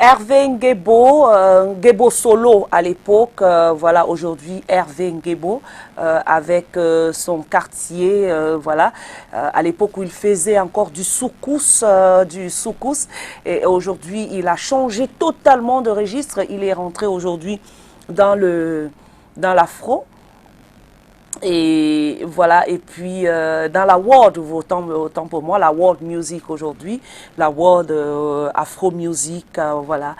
Hervé Ngebo Solo à l'époque, voilà, aujourd'hui Hervé Ngebo avec son quartier, voilà, à l'époque où il faisait encore du soukous, et aujourd'hui il a changé totalement de registre, il est rentré aujourd'hui dans l'afro. Et voilà, et puis dans la world, autant pour moi, la world music aujourd'hui, la world afro music, voilà,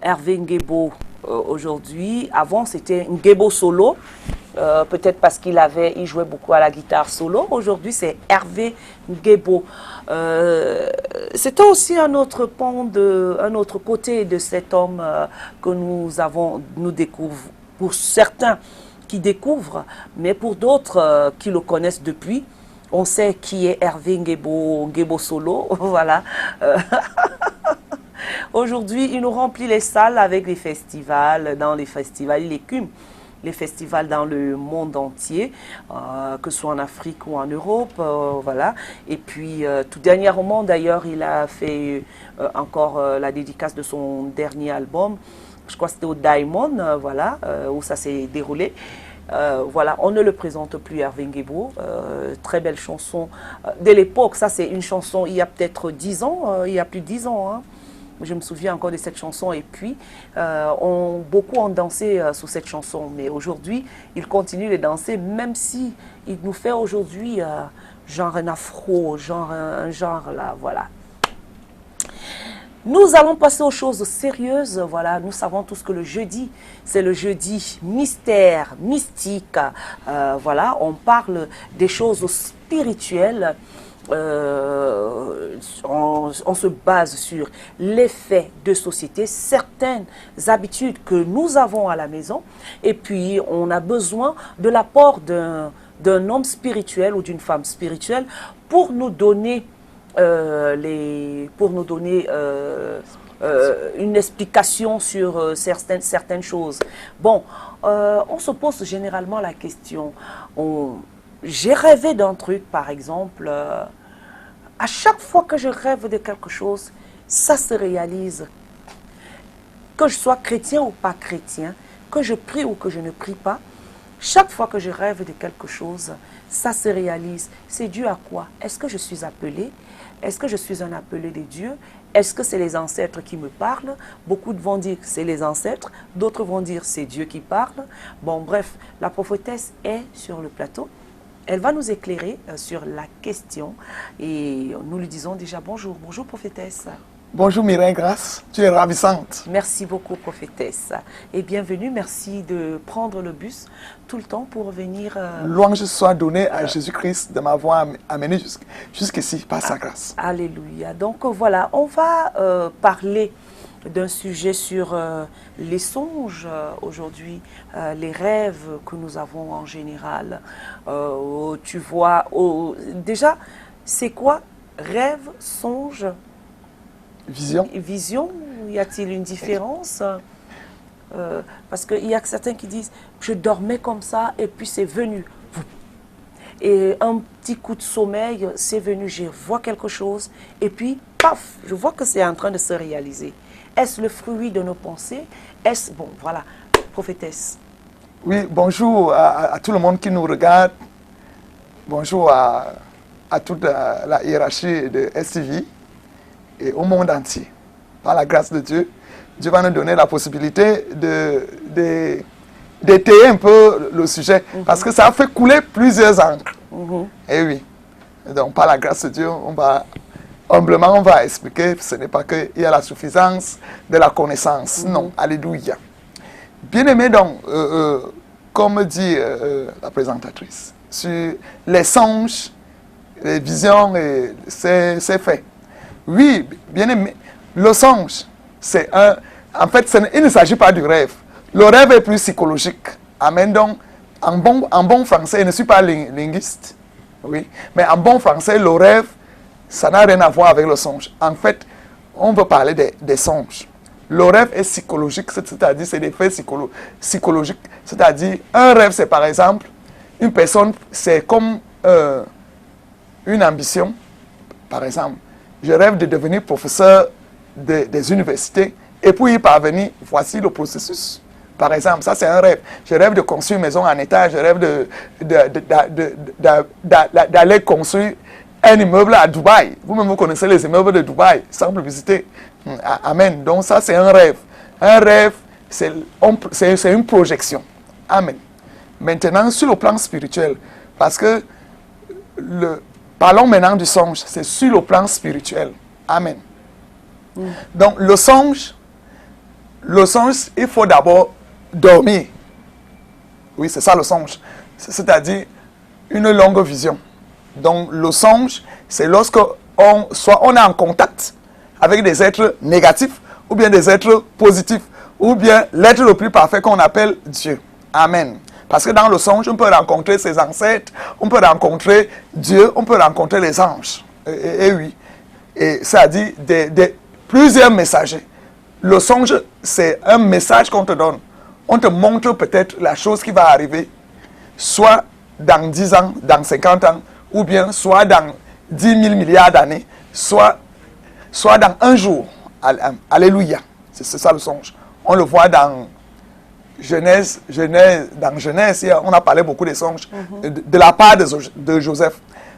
Hervé Ngebo aujourd'hui. Avant c'était Ngebo Solo, peut-être parce il jouait beaucoup à la guitare solo. Aujourd'hui c'est Hervé Ngebo. C'était aussi un autre un autre côté de cet homme que nous découvrons, pour certains qui découvrent, mais pour d'autres qui le connaissent depuis, on sait qui est Hervé Ngebo Solo, voilà. Aujourd'hui, il nous remplit les salles avec des festivals, il écume les festivals dans le monde entier, que ce soit en Afrique ou en Europe, voilà. Et puis, tout dernièrement, d'ailleurs, il a fait encore la dédicace de son dernier album. Je crois que c'était au Diamond, voilà, où ça s'est déroulé. Voilà, on ne le présente plus, Hervé Ngebo. Très belle chanson de l'époque. Ça, c'est une chanson il y a peut-être 10 ans, il y a plus de 10 ans. Hein. Je me souviens encore de cette chanson. Et puis, beaucoup ont dansé sous cette chanson. Mais aujourd'hui, il continue de danser, même si il nous fait aujourd'hui genre un afro, un genre là, voilà. Nous allons passer aux choses sérieuses. Voilà, nous savons tous que le jeudi, c'est le jeudi mystère, mystique. Voilà, on parle des choses spirituelles. On se base sur les faits de société, certaines habitudes que nous avons à la maison. Et puis, on a besoin de l'apport d'un homme spirituel ou d'une femme spirituelle pour nous donner une explication sur certaines choses. Bon, on se pose généralement la question. J'ai rêvé d'un truc, par exemple. À chaque fois que je rêve de quelque chose, ça se réalise. Que je sois chrétien ou pas chrétien, que je prie ou que je ne prie pas, chaque fois que je rêve de quelque chose, ça se réalise. C'est dû à quoi? Est-ce que je suis appelé? Est-ce que je suis un appelé de Dieu? Est-ce que c'est les ancêtres qui me parlent? Beaucoup vont dire que c'est les ancêtres, d'autres vont dire que c'est Dieu qui parle. Bon, bref, la prophétesse est sur le plateau. Elle va nous éclairer sur la question et nous lui disons déjà bonjour. Bonjour, prophétesse. Bonjour Mireille Grace, tu es ravissante. Merci beaucoup, prophétesse. Et bienvenue, merci de prendre le bus tout le temps pour venir... Louange soit donnée à Jésus-Christ de m'avoir amené jusqu'ici par sa grâce. Alléluia. Donc voilà, on va parler d'un sujet sur les songes aujourd'hui, les rêves que nous avons en général. Tu vois, déjà, c'est quoi rêve, songe? Vision. Vision, y a-t-il une différence? Parce qu'il y a certains qui disent, je dormais comme ça et puis c'est venu. Et un petit coup de sommeil, c'est venu, je vois quelque chose et puis, paf, je vois que c'est en train de se réaliser. Est-ce le fruit de nos pensées? Est-ce, bon, voilà, prophétesse. Oui, bonjour à tout le monde qui nous regarde. Bonjour à toute la hiérarchie de STV. Et au monde entier. Par la grâce de Dieu, Dieu va nous donner la possibilité d'étayer un peu le sujet, parce que ça a fait couler plusieurs encres. Et oui, donc par la grâce de Dieu, humblement on va expliquer, ce n'est pas qu'il y a la suffisance de la connaissance, non, alléluia. Bien aimé donc, comme dit la présentatrice, sur les songes, les visions et ces faits. Oui, bien aimé, le songe, c'est un... En fait, il ne s'agit pas du rêve. Le rêve est plus psychologique. Amen. Donc, en bon français, je ne suis pas linguiste, oui, mais en bon français, le rêve, ça n'a rien à voir avec le songe. En fait, on veut parler des songes. Le rêve est psychologique, c'est-à-dire c'est des faits psychologiques. C'est-à-dire, un rêve, c'est par exemple, une personne, c'est comme une ambition, par exemple. Je rêve de devenir professeur des universités Et pour y parvenir, voici le processus. Par exemple, ça c'est un rêve. Je rêve de construire une maison en étage, je rêve d'aller construire un immeuble à Dubaï. Vous-même, vous connaissez les immeubles de Dubaï, sans publicité. Amen. Donc ça c'est un rêve. Un rêve, c'est une projection. Amen. Maintenant, sur le plan spirituel, parce que parlons maintenant du songe, c'est sur le plan spirituel. Amen. Donc le songe, il faut d'abord dormir. Oui, c'est ça le songe. C'est-à-dire une longue vision. Donc le songe, c'est lorsque soit on est en contact avec des êtres négatifs, ou bien des êtres positifs, ou bien l'être le plus parfait qu'on appelle Dieu. Amen. Parce que dans le songe, on peut rencontrer ses ancêtres, on peut rencontrer Dieu, on peut rencontrer les anges. Et oui. Et ça dit plusieurs messagers. Le songe, c'est un message qu'on te donne. On te montre peut-être la chose qui va arriver, soit dans 10 ans, dans 50 ans, ou bien soit dans 10 000 milliards d'années, soit dans un jour. Alléluia. C'est ça le songe. On le voit dans Genèse, on a parlé beaucoup des songes, de la part de Joseph.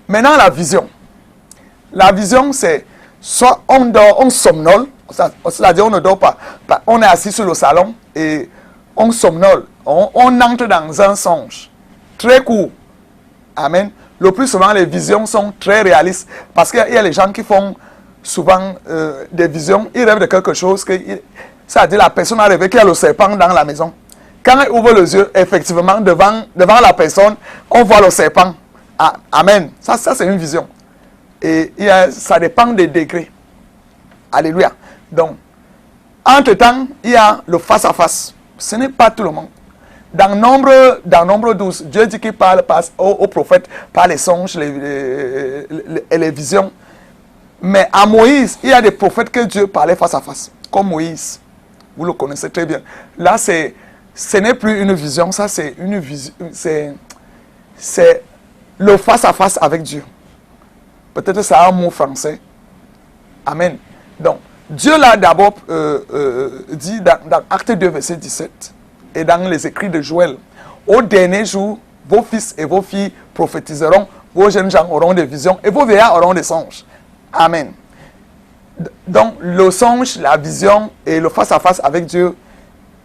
Maintenant, la vision. La vision, c'est soit on dort, on somnole, c'est-à-dire on ne dort pas. On est assis sur le salon et on somnole. On entre dans un songe très court. Amen. Le plus souvent, les visions sont très réalistes parce qu'il y a les gens qui font souvent des visions, ils rêvent de quelque chose, c'est-à-dire la personne a rêvé qu'il y a le serpent dans la maison. Quand elle ouvre les yeux, effectivement, devant la personne, on voit le serpent. Amen. Ça c'est une vision. Et ça dépend des degrés. Alléluia. Donc, entre-temps, il y a le face-à-face. Ce n'est pas tout le monde. Dans Nombre 12, Dieu dit qu'il parle aux prophètes par les songes et les visions. Mais à Moïse, il y a des prophètes que Dieu parlait face-à-face. Comme Moïse. Vous le connaissez très bien. Là, ce n'est plus une vision, ça c'est une vision. C'est le face-à-face avec Dieu. Peut-être c'est un mot français. Amen. Donc, Dieu l'a d'abord dit dans Acte 2, verset 17, et dans les écrits de Joël. Au dernier jour, vos fils et vos filles prophétiseront, vos jeunes gens auront des visions, et vos vieillards auront des songes. Amen. Donc, le songe, la vision et le face-à-face avec Dieu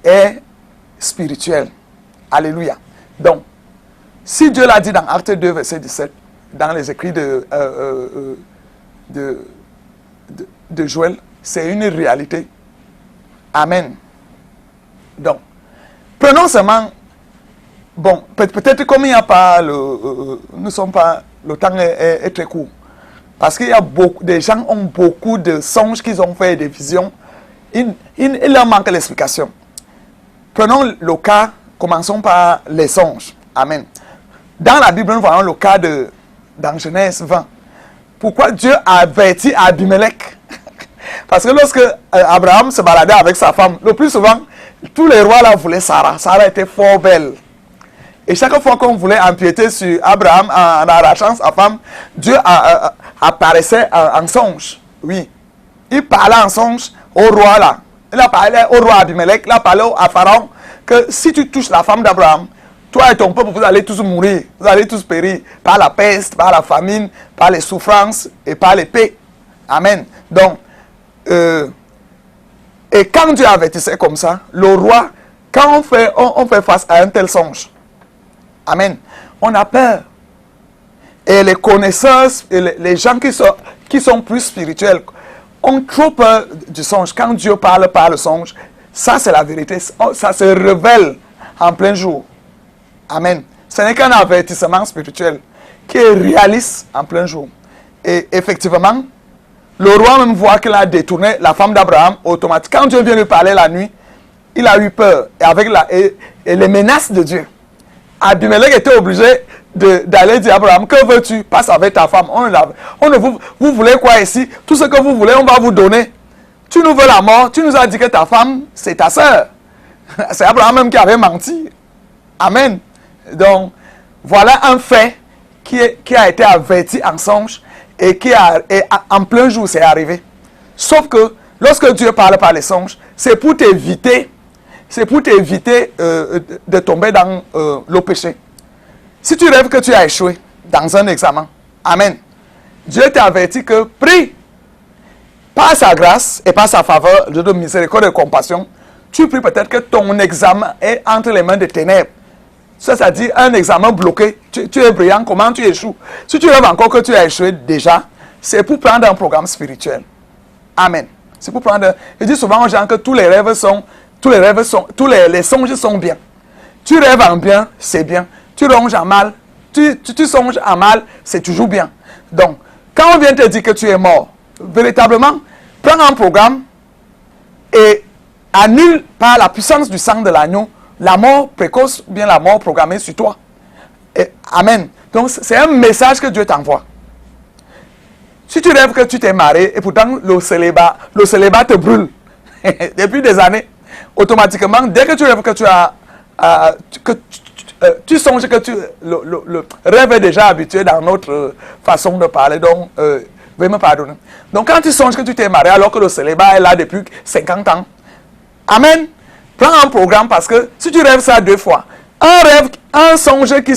est spirituel. Alléluia. Donc, si Dieu l'a dit dans Acte 2, verset 17, dans les écrits de Joël, c'est une réalité. Amen. Donc, prenons seulement, bon, peut-être comme il n'y a pas, nous sommes pas, le temps est très court. Parce qu'il y a des gens ont beaucoup de songes qu'ils ont fait, des visions. Il leur manque l'explication. Prenons le cas, commençons par les songes. Amen. Dans la Bible, nous voyons le cas dans Genèse 20. Pourquoi Dieu a averti Abimelech? Parce que lorsque Abraham se baladait avec sa femme, le plus souvent, tous les rois là voulaient Sarah. Sarah était fort belle. Et chaque fois qu'on voulait empiéter sur Abraham en arrachant sa femme, Dieu apparaissait en songe. Oui. Il parlait en songe au roi là. Il a parlé au roi Abimelech, il a parlé à Pharaon que si tu touches la femme d'Abraham, toi et ton peuple, vous allez tous mourir. Vous allez tous périr par la peste, par la famine, par les souffrances et par l'épée. Amen. Donc, et quand Dieu avertissait comme ça, le roi, quand on fait face à un tel songe, amen, on a peur. Et les connaisseurs, et les gens qui sont plus spirituels, ont trop peur du songe. Quand Dieu parle par le songe, ça c'est la vérité. Ça se révèle en plein jour. Amen. Ce n'est qu'un avertissement spirituel qui est réaliste en plein jour. Et effectivement, le roi même voit qu'il a détourné la femme d'Abraham automatiquement. Quand Dieu vient lui parler la nuit, il a eu peur. Et avec les menaces de Dieu, Abimelech était obligé d'aller dire à Abraham, que veux-tu? Passe avec ta femme. Vous voulez quoi ici? Tout ce que vous voulez, on va vous donner. Tu nous veux la mort, tu nous as dit que ta femme, c'est ta sœur. C'est Abraham même qui avait menti. Amen. Donc, voilà un fait qui a été averti en songe et en plein jour, c'est arrivé. Sauf que lorsque Dieu parle par les songes, c'est pour t'éviter de tomber dans le péché. Si tu rêves que tu as échoué dans un examen, amen, Dieu t'avertit que prie par sa grâce et par sa faveur, Dieu de miséricorde et de compassion, tu pries peut-être que ton examen est entre les mains des ténèbres. Ça, ça dit un examen bloqué. Tu es brillant, comment tu échoues? Si tu rêves encore que tu as échoué déjà, c'est pour prendre un programme spirituel. Amen. C'est pour prendre... Je dis souvent aux gens que tous les songes sont bien. Tu rêves en bien, c'est bien. Tu ronges en mal, tu songes en mal, c'est toujours bien. Donc, quand on vient te dire que tu es mort, véritablement, prends un programme et annule par la puissance du sang de l'agneau la mort précoce ou bien la mort programmée sur toi. Et, amen. Donc, c'est un message que Dieu t'envoie. Si tu rêves que tu t'es marié et pourtant le célibat te brûle depuis des années, automatiquement, dès que tu rêves que tu songes que le rêve est déjà habitué dans notre façon de parler, donc veuillez me pardonner. Donc quand tu songes que tu t'es marié alors que le célibat est là depuis 50 ans, amen, prends un programme parce que si tu rêves ça 2 fois, un songe qui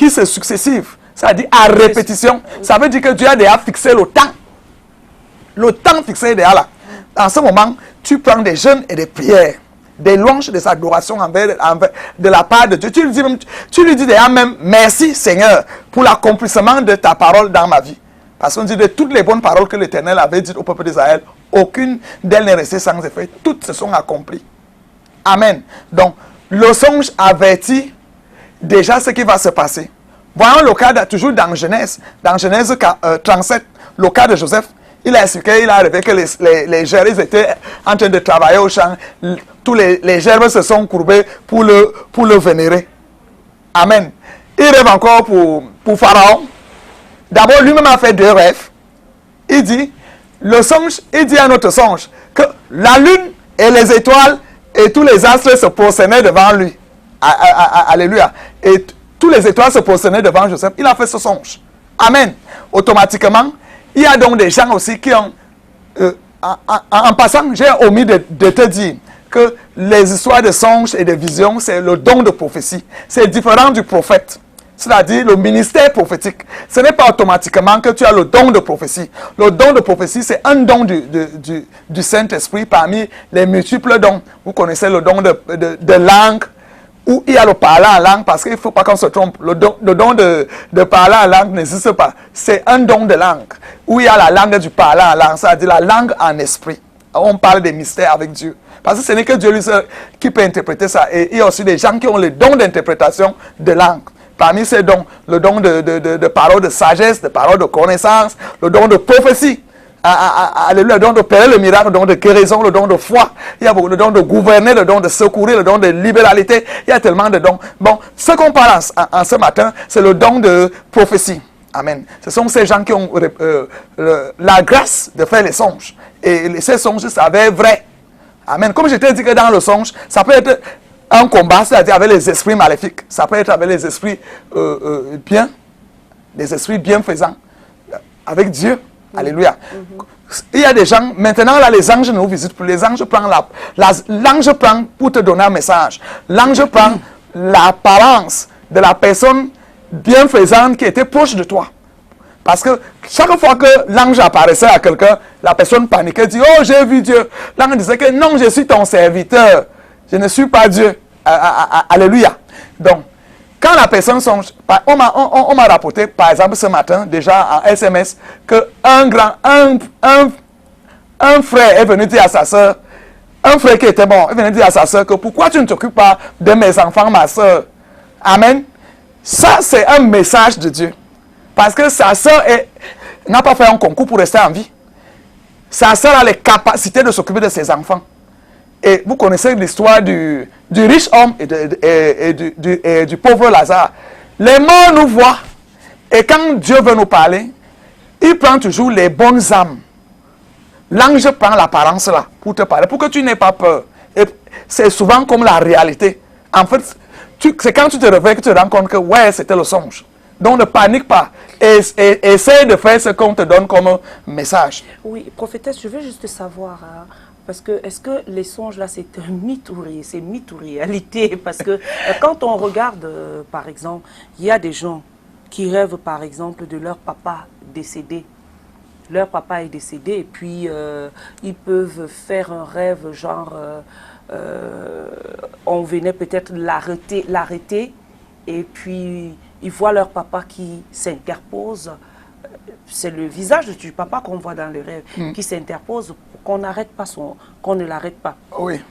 se successif, ça dit à répétition, ça veut dire que Dieu a déjà fixé le temps. Le temps fixé est déjà là. En ce moment, tu prends des jeûnes et des prières, des louanges, des adorations de la part de Dieu. Tu lui dis déjà même, merci Seigneur pour l'accomplissement de ta parole dans ma vie. Parce qu'on dit de toutes les bonnes paroles que l'Éternel avait dites au peuple d'Israël, aucune d'elles n'est restée sans effet. Toutes se sont accomplies. Amen. Donc, le songe avertit déjà ce qui va se passer. Voyons le cas toujours dans Genèse 37, le cas de Joseph. Il a expliqué, il a rêvé que les gerbes étaient en train de travailler au champ. Tous les gerbes se sont courbés pour le vénérer. Amen. Il rêve encore pour Pharaon. D'abord, lui-même a fait 2 rêves. Il dit un autre songe, que la lune et les étoiles et tous les astres se prosternaient devant lui. Alléluia. Et tous les étoiles se prosternaient devant Joseph. Il a fait ce songe. Amen. Automatiquement, il y a donc des gens aussi qui ont... en passant, j'ai omis de te dire que les histoires de songes et de visions, c'est le don de prophétie. C'est différent du prophète. C'est-à-dire le ministère prophétique. Ce n'est pas automatiquement que tu as le don de prophétie. Le don de prophétie, c'est un don du Saint-Esprit parmi les multiples dons. Vous connaissez le don de langue, où il y a le parler en langue, parce qu'il ne faut pas qu'on se trompe. Le don de parler en langue n'existe pas. C'est un don de langue, où il y a la langue du parler en langue, c'est-à-dire la langue en esprit. On parle des mystères avec Dieu. Parce que ce n'est que Dieu lui seul qui peut interpréter ça. Et il y a aussi des gens qui ont le don d'interprétation de langue. Parmi ces dons, le don de parole de sagesse, de parole de connaissance, le don de prophétie. Alléluia, le don d'opérer le miracle, le don de guérison, le don de foi. Il y a beaucoup, le don de gouverner, le don de secourir, le don de libéralité. Il y a tellement de dons. Bon, ce qu'on parle en ce matin, c'est le don de prophétie. Amen. Ce sont ces gens qui ont la grâce de faire les songes. Et ces songes s'avèrent vrais. Amen. Comme je t'ai dit que dans le songe, ça peut être un combat, c'est-à-dire avec les esprits maléfiques. Ça peut être avec les esprits des esprits bienfaisants. Avec Dieu. Alléluia. Il y a des gens, maintenant là, les anges nous visitent. Les anges prennent l'ange prend pour te donner un message. L'ange prend l'apparence de la personne bienfaisante qui était proche de toi. Parce que chaque fois que l'ange apparaissait à quelqu'un, la personne paniquait, dit, oh, j'ai vu Dieu. L'ange disait que non, je suis ton serviteur. Je ne suis pas Dieu. Alléluia. Donc, quand la personne songe, on m'a rapporté, par exemple, ce matin, déjà en SMS, qu'un frère est venu dire à sa soeur, un frère qui était mort, est venu dire à sa soeur que pourquoi tu ne t'occupes pas de mes enfants, ma soeur. Amen. Ça, c'est un message de Dieu. Parce que sa soeur n'a pas fait un concours pour rester en vie. Sa soeur a les capacités de s'occuper de ses enfants. Et vous connaissez l'histoire du riche homme et du pauvre Lazare. Les morts nous voient. Et quand Dieu veut nous parler, il prend toujours les bonnes âmes. L'ange prend l'apparence là pour te parler, pour que tu n'aies pas peur. Et c'est souvent comme la réalité. En fait, c'est quand tu te réveilles que tu te rends compte que ouais, c'était le songe. Donc ne panique pas. Essaye de faire ce qu'on te donne comme message. Oui, prophétesse, je veux juste savoir, hein, parce que est-ce que les songes là, c'est un mythe c'est mythe ou réalité? Parce que quand on regarde, par exemple, il y a des gens qui rêvent, par exemple, de leur papa décédé. Leur papa est décédé et puis ils peuvent faire un rêve genre, on venait peut-être l'arrêter et puis ils voient leur papa qui s'interpose. C'est le visage du papa qu'on voit dans le rêve qui s'interpose pour qu'on n'arrête pas qu'on ne l'arrête pas. Oui.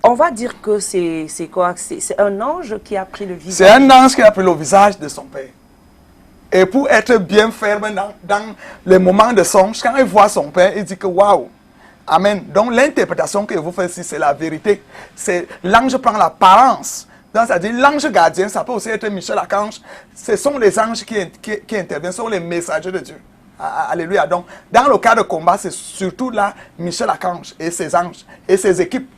On va dire que c'est quoi? C'est un ange qui a pris le visage. C'est un ange qui a pris le visage de son père. Et pour être bien ferme dans les moments de songe, quand il voit son père, il dit que waouh, amen. Donc l'interprétation que vous faites ici, c'est la vérité. C'est l'ange prend l'apparence. Donc c'est-à-dire l'ange gardien, ça peut aussi être Michel Archange. Ce sont les anges qui interviennent, ce sont les messagers de Dieu. Alléluia. Donc dans le cas de combat, c'est surtout là Michel Archange et ses anges et ses équipes.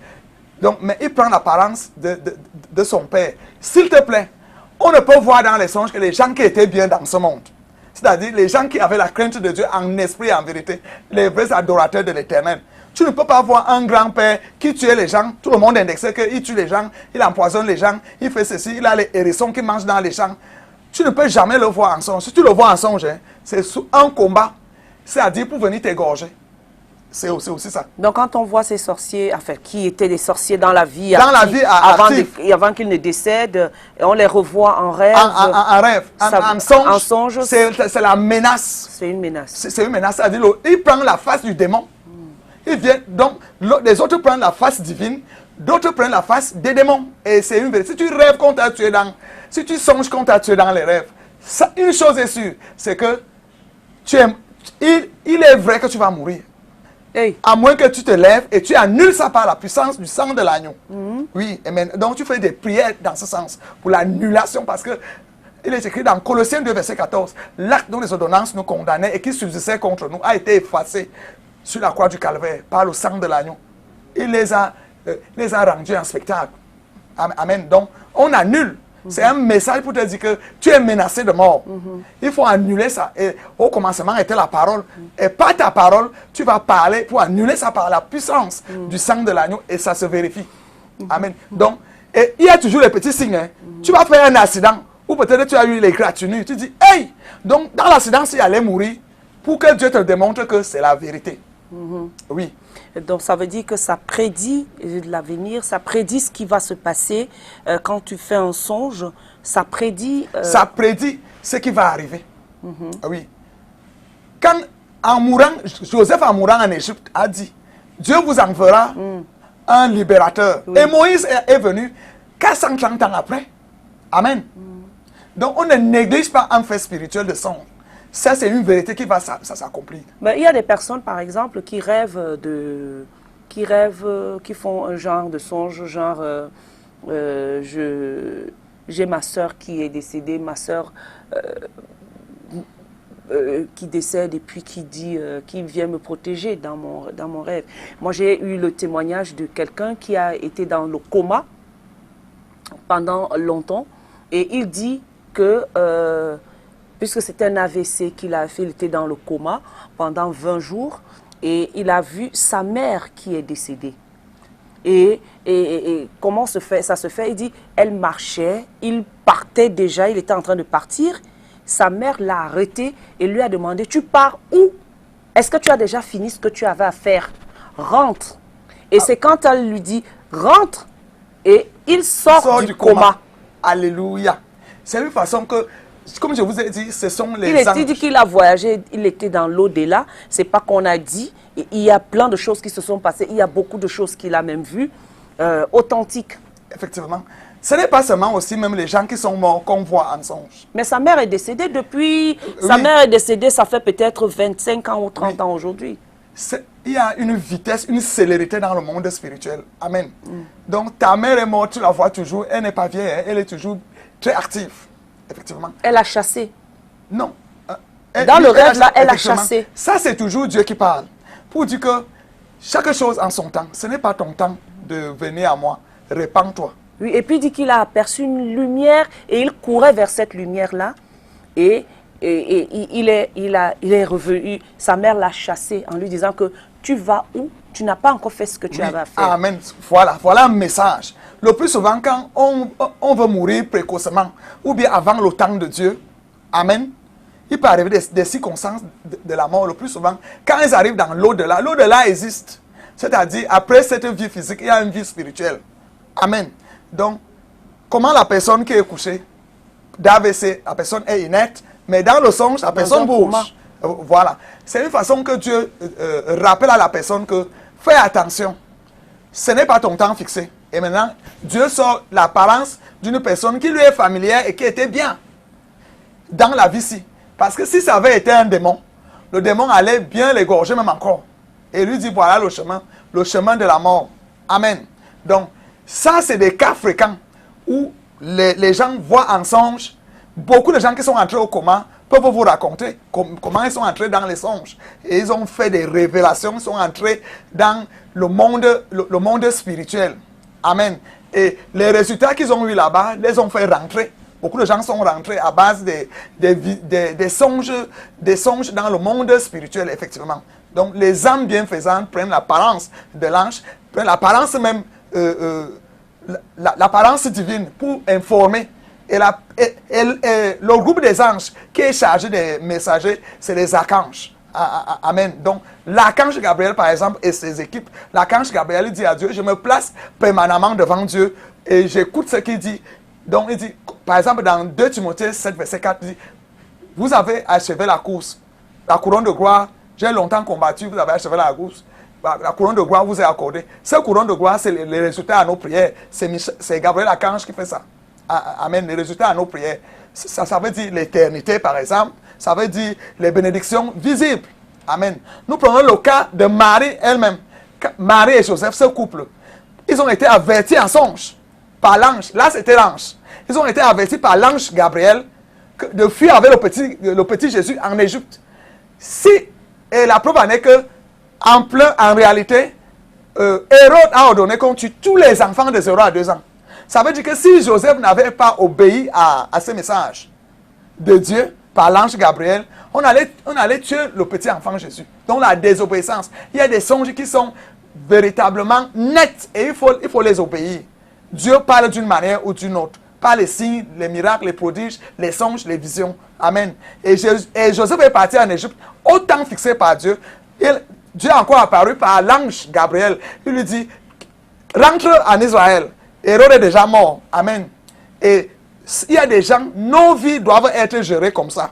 Donc, mais il prend l'apparence de son père. S'il te plaît, on ne peut voir dans les songes que les gens qui étaient bien dans ce monde, c'est-à-dire les gens qui avaient la crainte de Dieu en esprit et en vérité, les vrais adorateurs de l'Éternel. Tu ne peux pas voir un grand-père qui tuait les gens, tout le monde indexait qu'il tue les gens, il empoisonne les gens, il fait ceci, il a les hérissons qui mangent dans les champs. Tu ne peux jamais le voir en songe. Si tu le vois en songe, hein, c'est un combat, c'est-à-dire pour venir t'égorger. C'est aussi ça. Donc, quand on voit ces sorciers, enfin, qui étaient des sorciers dans la vie, avant qu'ils ne décèdent, et on les revoit en rêve. En rêve, en songe. C'est la menace. C'est une menace. C'est une menace. C'est-à-dire, il prend la face du démon. Il vient, donc, les autres prennent la face divine, d'autres prennent la face des démons. Et c'est une vérité. Si tu rêves qu'on t'a tué si tu songes qu'on t'a tué dans les rêves, ça, une chose est sûre, c'est que il est vrai que tu vas mourir. Hey. À moins que tu te lèves et tu annules ça par la puissance du sang de l'agneau. Oui, amen. Donc tu fais des prières dans ce sens pour l'annulation parce que il est écrit dans Colossiens 2, verset 14, l'acte dont les ordonnances nous condamnaient et qui subsistait contre nous a été effacé sur la croix du calvaire par le sang de l'agneau. Il les a rendus en spectacle. Amen. Donc on annule. C'est un message pour te dire que tu es menacé de mort. Il faut annuler ça. Et au commencement était la parole. Et par ta parole, tu vas parler pour annuler ça par la puissance du sang de l'agneau et ça se vérifie. Amen. Donc, et il y a toujours les petits signes. Hein. Tu vas faire un accident ou peut-être tu as eu les gratuits. Tu dis, hey! Donc, dans l'accident, s'il allait mourir, pour que Dieu te démontre que c'est la vérité. Oui. Donc, ça veut dire que ça prédit l'avenir, ça prédit ce qui va se passer quand tu fais un songe. Ça prédit... Ça prédit ce qui va arriver. Oui. Quand, en mourant, Joseph, en mourant en Égypte, a dit, Dieu vous enverra un libérateur. Oui. Et Moïse est venu 430 ans après. Amen. Donc, on ne néglige pas un fait spirituel de songe. Ça, c'est une vérité qui va s'accomplir. Mais il y a des personnes, par exemple, qui rêvent qui font un genre de songe, genre, j'ai ma soeur qui est décédée, ma soeur qui décède et puis qui dit, qui vient me protéger dans mon rêve. Moi, j'ai eu le témoignage de quelqu'un qui a été dans le coma pendant longtemps et il dit que... puisque c'était un AVC qu'il a fait, il était dans le coma pendant 20 jours et il a vu sa mère qui est décédée. Et comment ça se fait? Il dit, elle marchait, il partait déjà, il était en train de partir. Sa mère l'a arrêté et lui a demandé, tu pars où? Est-ce que tu as déjà fini ce que tu avais à faire? Rentre. Et c'est quand elle lui dit, rentre, et il sort du coma. Alléluia. C'est une façon que... Comme je vous ai dit, ce sont les anges. Il dit qu'il a voyagé, il était dans l'au-delà. Ce n'est pas qu'on a dit. Il y a plein de choses qui se sont passées. Il y a beaucoup de choses qu'il a même vues, authentiques. Effectivement. Ce n'est pas seulement aussi même les gens qui sont morts qu'on voit en songe. Mais sa mère est décédée depuis... Sa mère est décédée, ça fait peut-être 25 ans ou 30 ans aujourd'hui. Il y a une vitesse, une célérité dans le monde spirituel. Amen. Donc ta mère est morte, tu la vois toujours. Elle n'est pas vieille, hein, elle est toujours très active. Effectivement. Elle a chassé. Non. Dans le rêve, là, elle a chassé. Ça, c'est toujours Dieu qui parle. Pour dire que chaque chose en son temps. Ce n'est pas ton temps de venir à moi. Répands-toi. Oui, et puis il dit qu'il a aperçu une lumière et il courait vers cette lumière-là. il est revenu, sa mère l'a chassé en lui disant que tu vas où? Tu n'as pas encore fait ce que tu avais à faire. Amen. Voilà un message. Le plus souvent, quand on veut mourir précocement, ou bien avant le temps de Dieu, amen, il peut arriver des circonstances de la mort. Le plus souvent, quand ils arrivent dans l'au-delà existe. C'est-à-dire, après cette vie physique, il y a une vie spirituelle. Amen. Donc, comment la personne qui est couchée d'AVC, la personne est inerte, mais dans le songe, la personne bouge. Voilà. C'est une façon que Dieu rappelle à la personne que fais attention. Ce n'est pas ton temps fixé. Et maintenant, Dieu sort l'apparence d'une personne qui lui est familière et qui était bien dans la vie-ci. Parce que si ça avait été un démon, le démon allait bien l'égorger même encore. Et lui dit, voilà le chemin de la mort. Amen. Donc, ça, c'est des cas fréquents où les gens voient en songe. Beaucoup de gens qui sont entrés au coma peuvent vous raconter comment ils sont entrés dans les songes. Et ils ont fait des révélations, ils sont entrés dans le monde spirituel. Amen. Et les résultats qu'ils ont eu là-bas, les ont fait rentrer. Beaucoup de gens sont rentrés à base des songes dans le monde spirituel, effectivement. Donc, les âmes bienfaisantes prennent l'apparence de l'ange, prennent l'apparence même, l'apparence divine pour informer. Et le groupe des anges qui est chargé des messagers, c'est les archanges. Amen. Donc, l'archange Gabriel, par exemple, et ses équipes, l'archange Gabriel dit à Dieu, je me place permanemment devant Dieu et j'écoute ce qu'il dit. Donc, il dit, par exemple, dans 2 Timothée 7, verset 4, il dit, vous avez achevé la course, la couronne de gloire, j'ai longtemps combattu, vous avez achevé la course, la couronne de gloire vous est accordée. Cette couronne de gloire, c'est les résultats à nos prières. C'est Gabriel l'archange qui fait ça. Amen. Les résultats à nos prières. Ça veut dire l'éternité, par exemple. Ça veut dire les bénédictions visibles. Amen. Nous prenons le cas de Marie elle-même. Marie et Joseph, ce couple, ils ont été avertis en songe par l'ange. Là, c'était l'ange. Ils ont été avertis par l'ange Gabriel de fuir avec le petit Jésus en Égypte. Et la preuve en est que, en réalité, Hérode a ordonné qu'on tue tous les enfants de 0 à 2 ans. Ça veut dire que si Joseph n'avait pas obéi à ce message de Dieu par l'ange Gabriel, on allait tuer le petit enfant Jésus. Donc la désobéissance. Il y a des songes qui sont véritablement nets et il faut les obéir. Dieu parle d'une manière ou d'une autre. Par les signes, les miracles, les prodiges, les songes, les visions. Amen. Et Joseph est parti en Égypte au temps fixé par Dieu. Dieu a encore apparu par l'ange Gabriel. Il lui dit, rentre en Israël. Hérode est déjà mort. Amen. Et il y a des gens, nos vies doivent être gérées comme ça.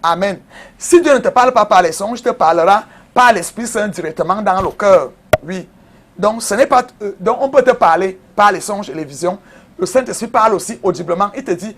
Amen. Si Dieu ne te parle pas par les songes, il te parlera par l'Esprit Saint directement dans le cœur. Oui. Donc, ce n'est pas, donc on peut te parler par les songes et les visions. Le Saint-Esprit parle aussi audiblement. Il te dit,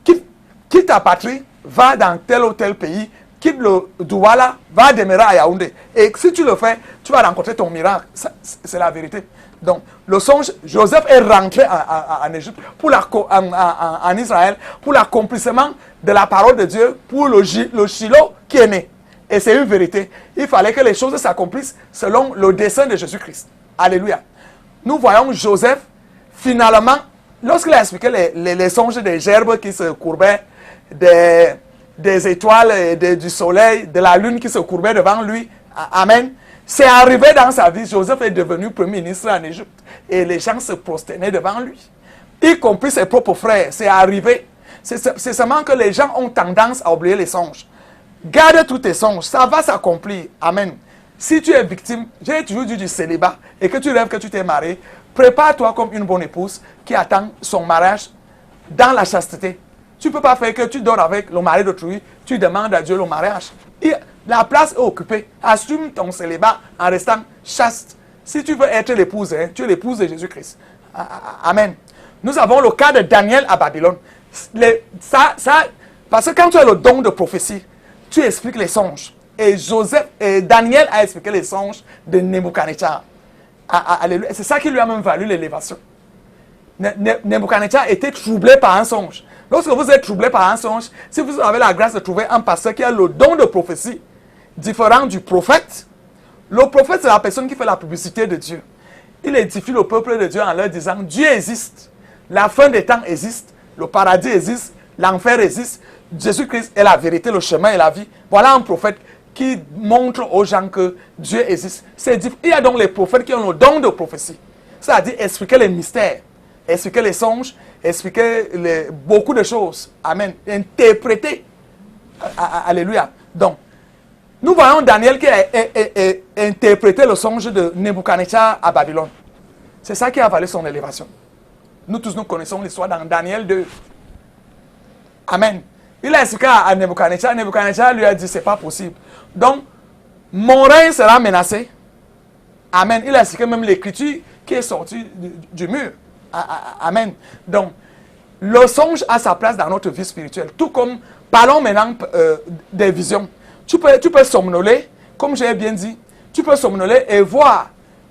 quitte ta patrie, va dans tel ou tel pays, quitte le Douala, va demeurer à Yaoundé. Et si tu le fais, tu vas rencontrer ton miracle. C'est la vérité. Donc, le songe, Joseph est rentré en Égypte, en Israël, pour l'accomplissement de la parole de Dieu, pour le Shiloh qui est né. Et c'est une vérité. Il fallait que les choses s'accomplissent selon le dessein de Jésus-Christ. Alléluia. Nous voyons Joseph, finalement, lorsqu'il a expliqué les songes des gerbes qui se courbaient, des étoiles, et du soleil, de la lune qui se courbait devant lui. Amen. C'est arrivé dans sa vie. Joseph est devenu premier ministre en Égypte. Et les gens se prosternaient devant lui. Y compris ses propres frères. C'est arrivé. C'est seulement que les gens ont tendance à oublier les songes. Garde tous tes songes. Ça va s'accomplir. Amen. Si tu es victime, j'ai toujours dit du célibat, et que tu rêves que tu t'es marié, prépare-toi comme une bonne épouse qui attend son mariage dans la chasteté. Tu ne peux pas faire que tu dors avec le mari d'autrui, tu demandes à Dieu le mariage. La place est occupée. Assume ton célibat en restant chaste. Si tu veux être l'épouse, tu es l'épouse de Jésus-Christ. Amen. Nous avons le cas de Daniel à Babylone. Parce que quand tu as le don de prophétie, tu expliques les songes. Et Daniel a expliqué les songes de Nebuchadnezzar. C'est ça qui lui a même valu l'élévation. Nebuchadnezzar était troublé par un songe. Lorsque vous êtes troublé par un songe, si vous avez la grâce de trouver un pasteur qui a le don de prophétie, différent du prophète, le prophète c'est la personne qui fait la publicité de Dieu. Il édifie le peuple de Dieu en leur disant, Dieu existe, la fin des temps existe, le paradis existe, l'enfer existe, Jésus-Christ est la vérité, le chemin et la vie. Voilà un prophète qui montre aux gens que Dieu existe. Il y a donc les prophètes qui ont le don de prophétie. C'est-à-dire expliquer les mystères, expliquer les songes, expliquer beaucoup de choses. Amen. Interpréter. Alléluia. Donc, nous voyons Daniel qui a interprété le songe de Nebuchadnezzar à Babylone. C'est ça qui a valu son élévation. Nous tous, nous connaissons l'histoire dans Daniel 2. Amen. Il a expliqué à Nebuchadnezzar. Nebuchadnezzar lui a dit, c'est pas possible. Donc, mon règne sera menacé. Amen. Il a expliqué même l'écriture qui est sortie du mur. Amen. Donc, le songe a sa place dans notre vie spirituelle. Tout comme, parlons maintenant des visions. Tu peux somnoler, comme j'ai bien dit, tu peux somnoler et voir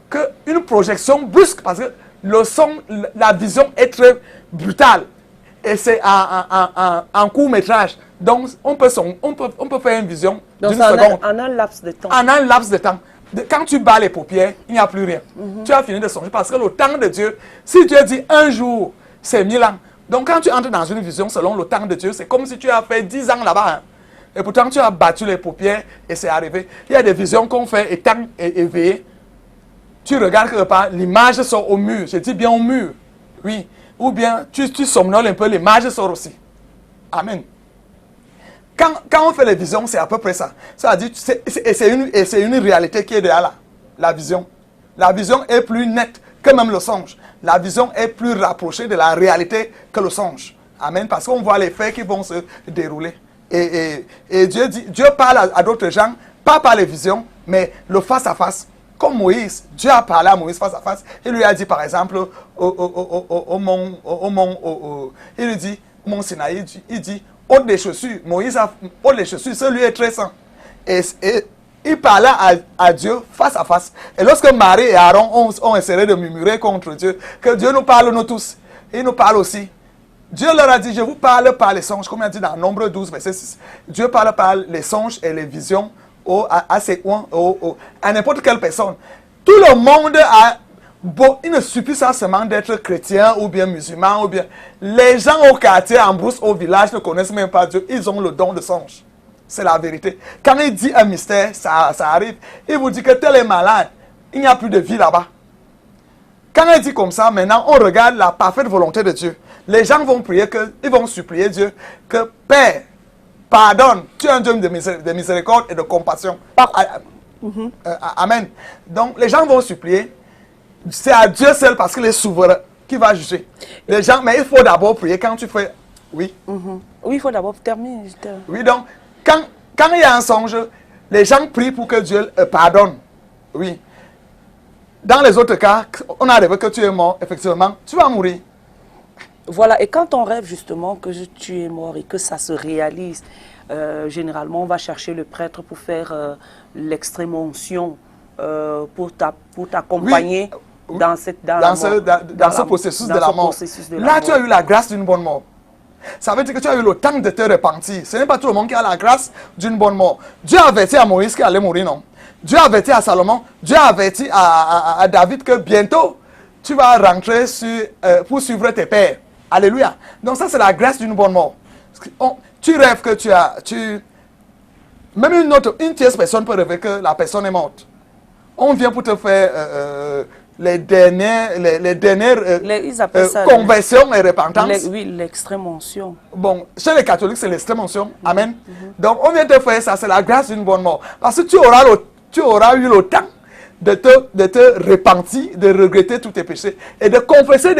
qu'une projection brusque, parce que le son, la vision est très brutale. Et c'est en court métrage. Donc, on peut faire une vision d'une seconde. En un laps de temps. En un laps de temps. Quand tu bats les paupières, il n'y a plus rien. Tu as fini de songer. Parce que le temps de Dieu, si Dieu dit un jour, c'est 1000 ans. Donc, quand tu entres dans une vision selon le temps de Dieu, c'est comme si tu as fait 10 ans là-bas. Hein. Et pourtant, tu as battu les paupières et c'est arrivé. Il y a des visions qu'on fait étant éveillé. Tu regardes quelque part, l'image sort au mur. Je dis bien au mur. Oui. Ou bien tu somnoles un peu, l'image sort aussi. Amen. Quand on fait les visions, c'est à peu près ça. C'est-à-dire, c'est une réalité qui est derrière la vision. La vision est plus nette que même le songe. La vision est plus rapprochée de la réalité que le songe. Amen. Parce qu'on voit les faits qui vont se dérouler. Et Dieu parle à d'autres gens, pas par les visions, mais le face-à-face. Comme Moïse, Dieu a parlé à Moïse face à face. Il lui a dit, par exemple, il lui dit, Mont Sinaï, il dit, ôte les chaussures. Moïse a ôte les chaussures, celui est très saint. Et il parlait à Dieu face à face. Et lorsque Marie et Aaron ont essayé de murmurer contre Dieu, que Dieu nous parle, nous tous, il nous parle aussi. Dieu leur a dit, je vous parle par les songes, comme il a dit dans Nombre 12, verset 6. Dieu parle par les songes et les visions à n'importe quelle personne. Tout le monde il ne suffit pas seulement d'être chrétien ou bien musulman ou bien. Les gens au quartier, en brousse, au village ne connaissent même pas Dieu. Ils ont le don de songe. C'est la vérité. Quand il dit un mystère, ça arrive. Il vous dit que tel est malade. Il n'y a plus de vie là-bas. Quand il dit comme ça, maintenant, on regarde la parfaite volonté de Dieu. Les gens vont prier, ils vont supplier Dieu que Père, pardonne. Tu es un Dieu de miséricorde et de compassion. Amen. Donc, les gens vont supplier. C'est à Dieu seul parce qu'il est souverain qui va juger. Les gens, mais il faut d'abord prier quand tu fais. Oui. Oui, il faut d'abord terminer. Oui, donc, quand il y a un songe, les gens prient pour que Dieu pardonne. Oui. Dans les autres cas, on a rêvé que tu es mort, effectivement, tu vas mourir. Voilà, et quand on rêve justement que tu es mort et que ça se réalise, généralement on va chercher le prêtre pour faire l'extrême onction pour t'accompagner dans ce processus de la mort. Là, tu as eu la grâce d'une bonne mort. Ça veut dire que tu as eu le temps de te repentir. Ce n'est pas tout le monde qui a la grâce d'une bonne mort. Dieu a averti à Moïse qu'il allait mourir, non? Dieu a averti à Salomon, Dieu a averti à David que bientôt, tu vas rentrer pour suivre tes pères. Alléluia. Donc ça, c'est la grâce d'une bonne mort. Tu rêves que même une tierce personne peut rêver que la personne est morte. On vient pour te faire les dernières conversions et repentances. Oui, l'extrême onction. Bon, chez les catholiques, c'est l'extrême onction. Amen. Donc, on vient te faire ça, c'est la grâce d'une bonne mort. Parce que tu auras eu le temps de te repentir, de regretter tous tes péchés et de confesser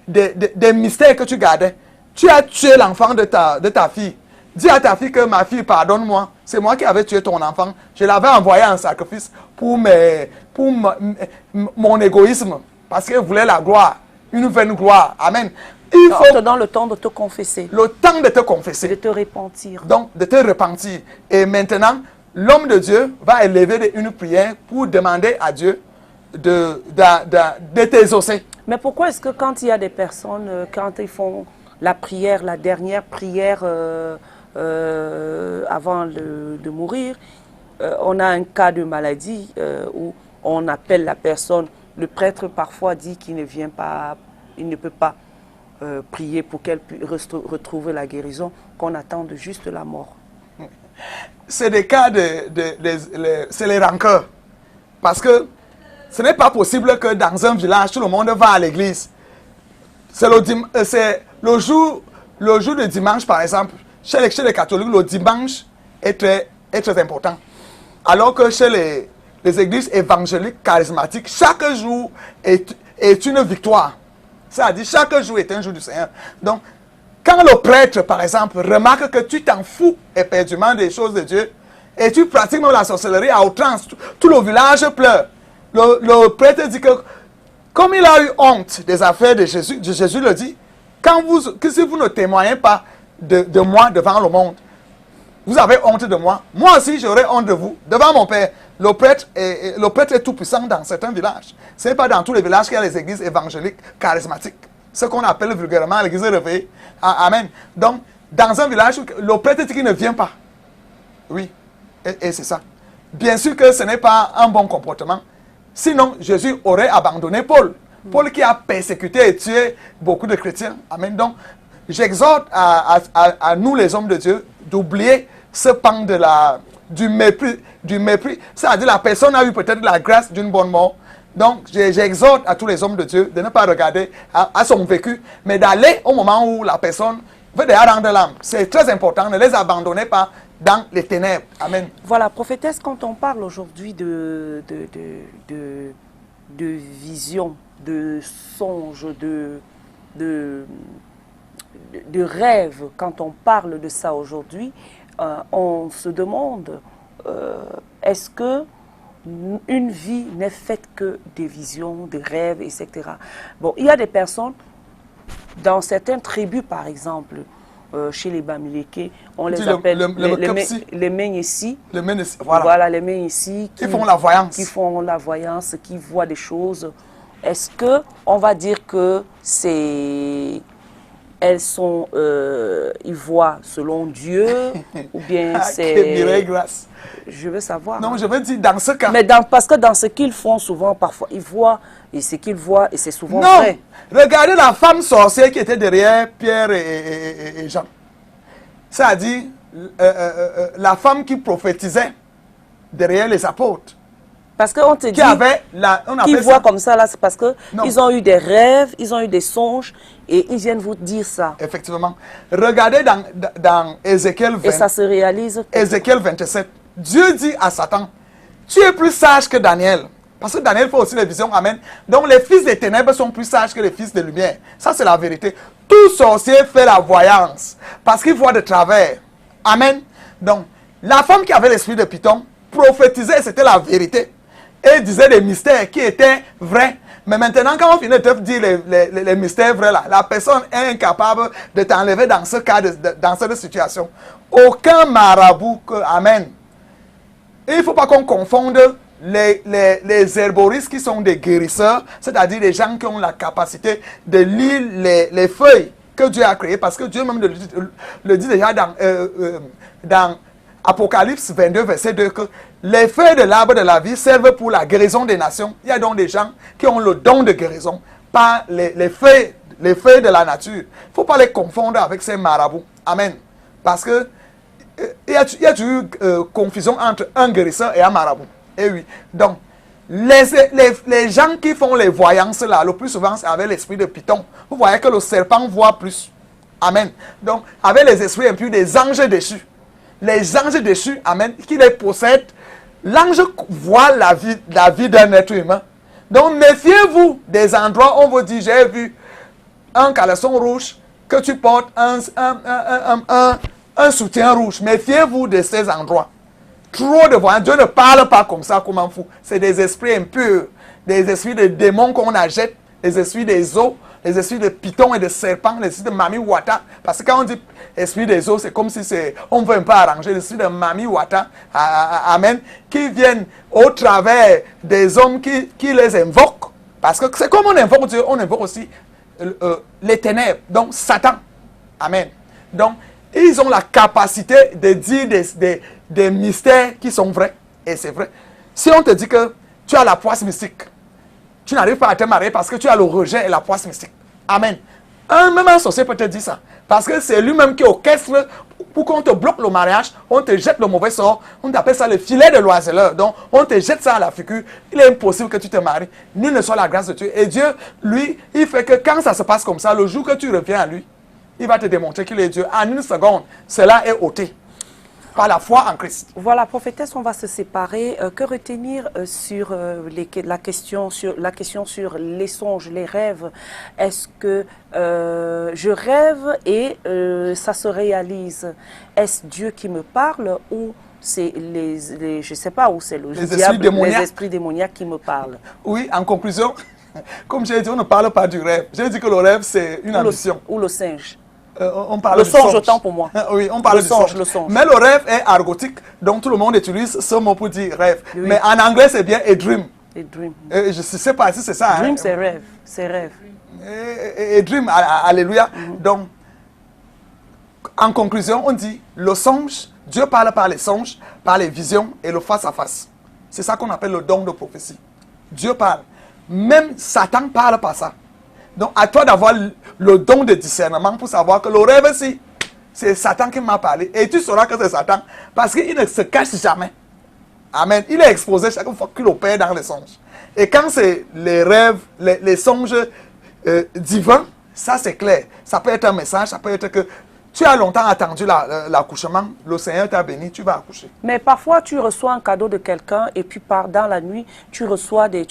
des mystères que tu gardais. Tu as tué l'enfant de ta fille. Dis à ta fille que ma fille, pardonne-moi. C'est moi qui avais tué ton enfant. Je l'avais envoyé en sacrifice pour mon égoïsme. Parce qu'elle voulait la gloire. Une vaine gloire. Amen. Il faut te donner le temps de te confesser. Le temps de te confesser. De te repentir. Donc, de te repentir. Et maintenant, l'homme de Dieu va élever une prière pour demander à Dieu de t'exaucer. Mais pourquoi est-ce que quand il y a des personnes, quand ils font la prière, la dernière prière avant de mourir, on a un cas de maladie où on appelle la personne, le prêtre parfois dit qu'il ne vient pas, il ne peut pas prier pour qu'elle puisse retrouver la guérison qu'on attend de juste la mort. C'est des cas c'est les rancœurs. Parce que ce n'est pas possible que dans un village, tout le monde va à l'église. C'est le jour de dimanche, par exemple, chez les catholiques, le dimanche est très important. Alors que chez les églises évangéliques charismatiques, chaque jour est une victoire. C'est-à-dire, chaque jour est un jour du Seigneur. Donc, quand le prêtre, par exemple, remarque que tu t'en fous éperdument des choses de Dieu, et tu pratiques même la sorcellerie à outrance, tout le village pleure. Le prêtre dit que, comme il a eu honte des affaires de Jésus, Jésus le dit, que si vous ne témoignez pas de moi devant le monde, vous avez honte de moi. Moi aussi, j'aurai honte de vous devant mon Père. Le prêtre est tout puissant dans certains villages. Ce n'est pas dans tous les villages qu'il y a les églises évangéliques charismatiques. Ce qu'on appelle vulgairement l'église réveillée. Amen. Donc, dans un village, le prêtre dit qu'il ne vient pas. Oui. Et c'est ça. Bien sûr que ce n'est pas un bon comportement. Sinon, Jésus aurait abandonné Paul. Paul qui a persécuté et tué beaucoup de chrétiens. Amen. Donc, j'exhorte à nous les hommes de Dieu d'oublier ce pan du mépris. C'est-à-dire la personne a eu peut-être la grâce d'une bonne mort. Donc, j'exhorte à tous les hommes de Dieu de ne pas regarder à son vécu, mais d'aller au moment où la personne veut déjà rendre l'âme. C'est très important. Ne les abandonnez pas dans les ténèbres. Amen. Voilà, prophétesse, quand on parle aujourd'hui de vision, de songe, de rêve, quand on parle de ça aujourd'hui, on se demande, est-ce que une vie n'est faite que des visions, des rêves, etc. Bon, il y a des personnes, dans certaines tribus par exemple, chez les Bamileke, on les appelle les Menyessi. Voilà, les Menyessi qui font la voyance. Qui font la voyance, qui voient des choses. Est-ce que on va dire que elles sont, ils voient selon Dieu, ou bien c'est... Je veux savoir. Non, je veux dire dans ce cas. Mais parce que dans ce qu'ils font souvent, parfois, ils voient, et ce qu'ils voient, et c'est souvent vrai. Non, regardez la femme sorcière qui était derrière Pierre et Jean. C'est-à-dire, la femme qui prophétisait derrière les apôtres. Parce qu'on te dit qu'ils voient comme ça, là, c'est parce qu'ils ont eu des rêves, ils ont eu des songes, et ils viennent vous dire ça. Effectivement. Regardez dans Ézéchiel 20. Et ça se réalise. Ézéchiel 27. Dieu dit à Satan, tu es plus sage que Daniel. Parce que Daniel fait aussi les visions. Amen. Donc les fils des ténèbres sont plus sages que les fils de lumière. Ça, c'est la vérité. Tout sorcier fait la voyance parce qu'il voit de travers. Amen. Donc, la femme qui avait l'esprit de Python prophétisait, c'était la vérité. Et disait des mystères qui étaient vrais. Mais maintenant, quand on finit de te dire les mystères vrais, là, la personne est incapable de t'enlever dans ce cas, dans cette situation. Aucun marabout, amen. Et il ne faut pas qu'on confonde les herboristes qui sont des guérisseurs, c'est-à-dire des gens qui ont la capacité de lire les feuilles que Dieu a créées, parce que Dieu même le dit déjà dans Apocalypse 22, verset 2, que les feuilles de l'arbre de la vie servent pour la guérison des nations. Il y a donc des gens qui ont le don de guérison, pas les feuilles de la nature. Il ne faut pas les confondre avec ces marabouts. Amen. Parce que il y a toujours confusion entre un guérisseur et un marabout. Et oui. Donc, les gens qui font les voyances là, le plus souvent, c'est avec l'esprit de Python. Vous voyez que le serpent voit plus. Amen. Donc, avec les esprits impurs, des anges déchus. Les anges déchus, amen, qui les possèdent. L'ange voit la vie d'un être humain. Donc, méfiez-vous des endroits où on vous dit, j'ai vu un caleçon rouge, que tu portes un soutien rouge. Méfiez-vous de ces endroits. Trop de voyants. Dieu ne parle pas comme ça, comme un fou. C'est des esprits impurs, des esprits de démons qu'on achète, des esprits des eaux, les esprits de python et de serpents, les esprits de Mami Wata. Parce que quand on dit esprit des eaux, c'est comme si on veut un peu arranger. Les esprits de Mami Wata, amen, qui viennent au travers des hommes qui les invoquent. Parce que c'est comme on invoque Dieu, on invoque aussi les ténèbres. Donc Satan. Amen. Donc, ils ont la capacité de dire des mystères qui sont vrais. Et c'est vrai. Si on te dit que tu as la poisse mystique, tu n'arrives pas à te marier parce que tu as le rejet et la poisse mystique. Amen. Même un sorcier peut te dire ça. Parce que c'est lui-même qui orchestre pour qu'on te bloque le mariage, on te jette le mauvais sort, on appelle ça le filet de l'oiseleur. Donc, on te jette ça à la figure. Il est impossible que tu te maries. Nul ne soit la grâce de Dieu. Et Dieu, lui, il fait que quand ça se passe comme ça, le jour que tu reviens à lui, il va te démontrer qu'il est Dieu. En une seconde, cela est ôté par la foi en Christ. Voilà, prophétesse, on va se séparer. Que retenir sur la question sur les songes, les rêves? Est-ce que je rêve et ça se réalise? Est-ce Dieu qui me parle ou c'est je sais pas, ou c'est le diable, les esprits démoniaques qui me parlent? Oui, en conclusion, comme j'ai dit, on ne parle pas du rêve. J'ai dit que le rêve, c'est une ambition. Ou le singe. On parle le songe, autant pour moi. Oui, on parle du songe. Le songe. Mais le rêve est argotique, donc tout le monde utilise ce mot pour dire rêve. Oui. Mais en anglais, c'est bien a dream. A dream. Je ne sais pas si c'est ça. Dream, c'est rêve. C'est rêve. A dream, alléluia. Donc, en conclusion, on dit le songe, Dieu parle par les songes, par les visions et le face-à-face. C'est ça qu'on appelle le don de prophétie. Dieu parle. Même Satan parle par ça. Donc, à toi d'avoir le don de discernement pour savoir que le rêve, c'est Satan qui m'a parlé. Et tu sauras que c'est Satan parce qu'il ne se cache jamais. Amen. Il est exposé chaque fois qu'il opère dans les songes. Et quand c'est les rêves, les songes divins, ça c'est clair. Ça peut être un message, ça peut être que tu as longtemps attendu l'accouchement, le Seigneur t'a béni, tu vas accoucher. Mais parfois, tu reçois un cadeau de quelqu'un et puis dans la nuit, tu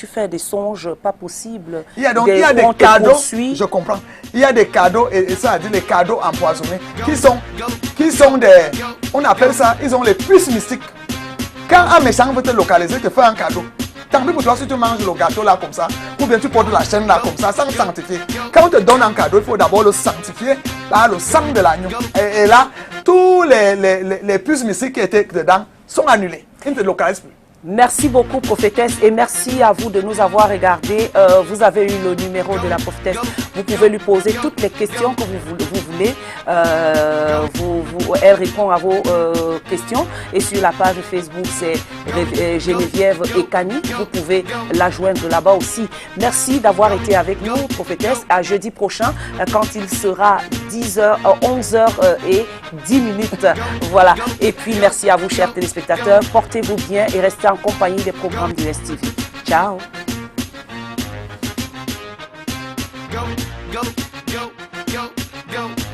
fais des songes pas possibles. Il y a des cadeaux, je comprends. Il y a des cadeaux, et ça a dit les cadeaux empoisonnés, qui sont des, on appelle ça, ils ont les puces mystiques. Quand un méchant veut te localiser, te fait un cadeau. Tant pis pour toi si tu manges le gâteau là comme ça, ou bien tu portes la chaîne là comme ça, sans sanctifier. Quand on te donne un cadeau, il faut d'abord le sanctifier par le sang de l'agneau. Et là, tous les puces mystiques qui étaient dedans sont annulés. Ils ne te localisent plus. Merci beaucoup, prophétesse, et merci à vous de nous avoir regardés. Vous avez eu le numéro de la prophétesse. Vous pouvez lui poser toutes les questions que vous voulez. Elle répond à vos questions. Et sur la page Facebook, c'est Geneviève Ekani. Vous pouvez la joindre là-bas aussi. Merci d'avoir été avec nous, prophétesse. À jeudi prochain, quand il sera 11h et 10 minutes. Voilà. Et puis, merci à vous, chers téléspectateurs. Portez-vous bien et restez en compagnie des programmes du STV. Ciao. Go, go, go, go, go.